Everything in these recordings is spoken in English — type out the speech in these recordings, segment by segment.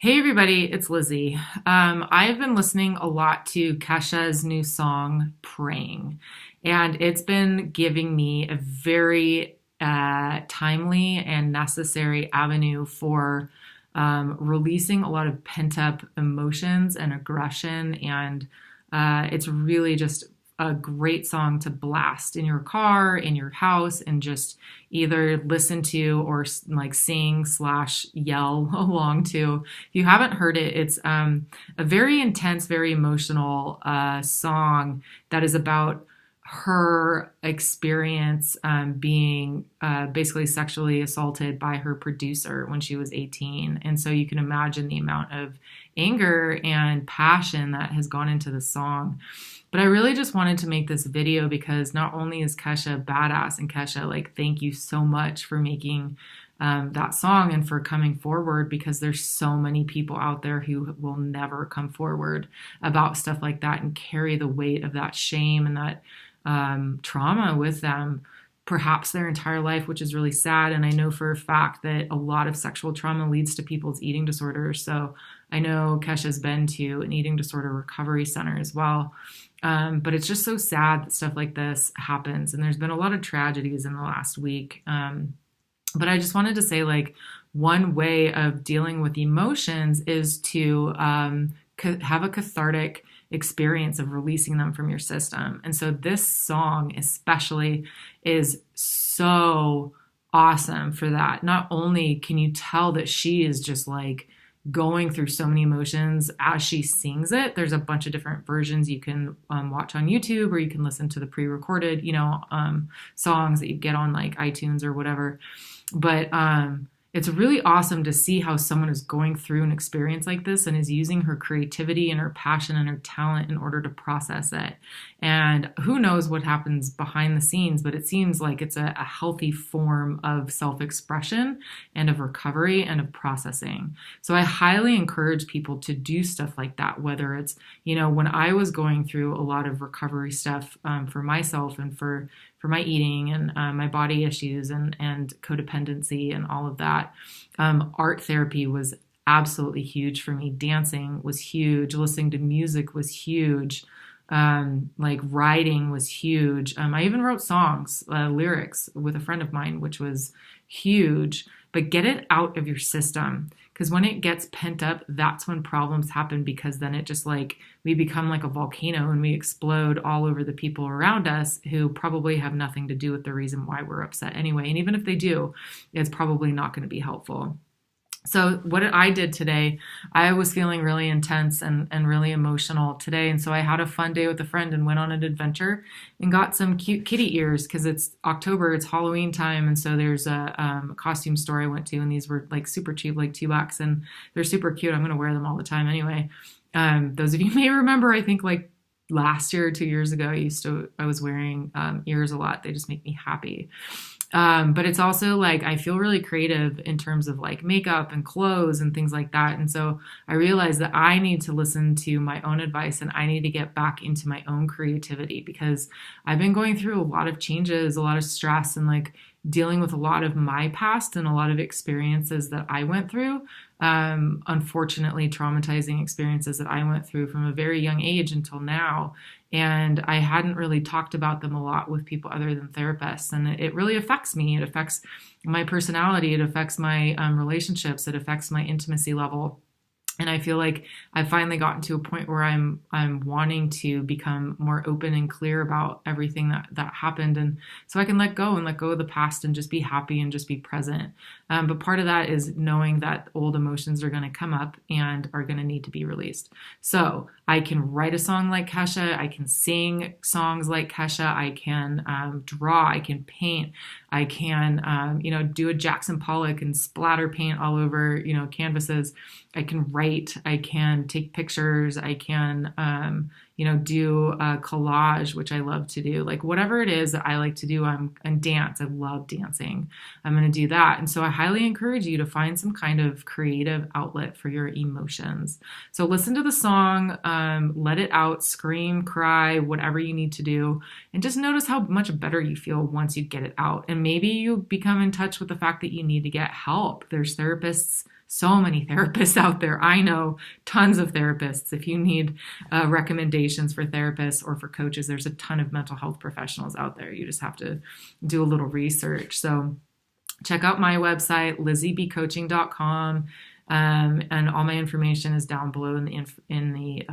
Hey everybody, it's Lizzie. I've been listening a lot to Kesha's new song, Praying, and it's been giving me a very timely and necessary avenue for releasing a lot of pent up emotions and aggression. And it's really just a great song to blast in your car, in your house, and just either listen to or like sing slash yell along to. If you haven't heard it, it's a very intense, very emotional song that is about her experience being basically sexually assaulted by her producer when she was 18. And so you can imagine the amount of anger and passion that has gone into the song. But I really just wanted to make this video because not only is Kesha badass, and Kesha, like, thank you so much for making that song and for coming forward, because there's so many people out there who will never come forward about stuff like that and carry the weight of that shame and that trauma with them perhaps their entire life, which is really sad. And I know for a fact that a lot of sexual trauma leads to people's eating disorders. So I know Kesha's been to an eating disorder recovery center as well. But it's just so sad that stuff like this happens. And there's been a lot of tragedies in the last week. But I just wanted to say, like, one way of dealing with emotions is to have a cathartic experience of releasing them from your system. And so this song especially is so awesome for that. Not only can you tell that she is just like going through so many emotions as she sings it. There's a bunch of different versions you can watch on YouTube, or you can listen to the pre-recorded, songs that you get on like iTunes or whatever. But it's really awesome to see how someone is going through an experience like this and is using her creativity and her passion and her talent in order to process it. And who knows what happens behind the scenes, but it seems like it's a healthy form of self-expression and of recovery and of processing. So I highly encourage people to do stuff like that, whether it's, when I was going through a lot of recovery stuff for myself and for my eating and my body issues and codependency and all of that. Art therapy was absolutely huge for me. Dancing was huge. Listening to music was huge. Like writing was huge. I even wrote songs, lyrics with a friend of mine, which was huge. But get it out of your system, because when it gets pent up, that's when problems happen, because then it just like we become like a volcano and we explode all over the people around us who probably have nothing to do with the reason why we're upset anyway. And even if they do, it's probably not going to be helpful. So what I did today, I was feeling really intense and really emotional today. And so I had a fun day with a friend and went on an adventure and got some cute kitty ears, because it's October, it's Halloween time. And so there's a costume store I went to, and these were like super cheap, like $2. And they're super cute. I'm going to wear them all the time anyway. Those of you may remember, I think like last year or 2 years ago, I was wearing ears a lot. They just make me happy. But it's also like I feel really creative in terms of like makeup and clothes and things like that. And so I realized that I need to listen to my own advice, and I need to get back into my own creativity, because I've been going through a lot of changes, a lot of stress, and like dealing with a lot of my past and a lot of experiences that I went through. Unfortunately, traumatizing experiences that I went through from a very young age until now. And I hadn't really talked about them a lot with people other than therapists. And it really affects me. It affects my personality. It affects my relationships. It affects my intimacy level. And I feel like I've finally gotten to a point where I'm wanting to become more open and clear about everything that happened. And so I can let go of the past and just be happy and just be present. But part of that is knowing that old emotions are going to come up and are going to need to be released. So I can write a song like Kesha. I can sing songs like Kesha. I can draw. I can paint. I can, do a Jackson Pollock and splatter paint all over, canvases. I can write. I can take pictures. I can, do a collage, which I love to do. Like whatever it is that I like to do, and dance. I love dancing. I'm going to do that. And so I highly encourage you to find some kind of creative outlet for your emotions. So listen to the song, let it out, scream, cry, whatever you need to do, and just notice how much better you feel once you get it out. And maybe you become in touch with the fact that you need to get help. There's therapists so many therapists out there. I know tons of therapists. If you need recommendations for therapists or for coaches, there's a ton of mental health professionals out there. You just have to do a little research. So check out my website, lizziebcoaching.com. And all my information is down below in the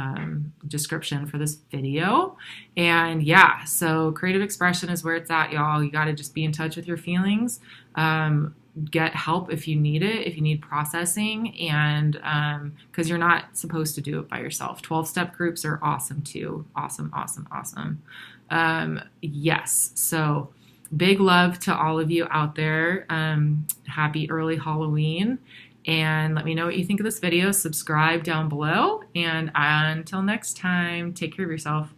description for this video. And yeah, so creative expression is where it's at, y'all. You got to just be in touch with your feelings. Get help if you need it, if you need processing, and because you're not supposed to do it by yourself. 12-step groups are awesome too. Awesome, awesome, awesome. Yes, so big love to all of you out there. Happy early Halloween. And let me know what you think of this video. Subscribe down below. And until next time, take care of yourself.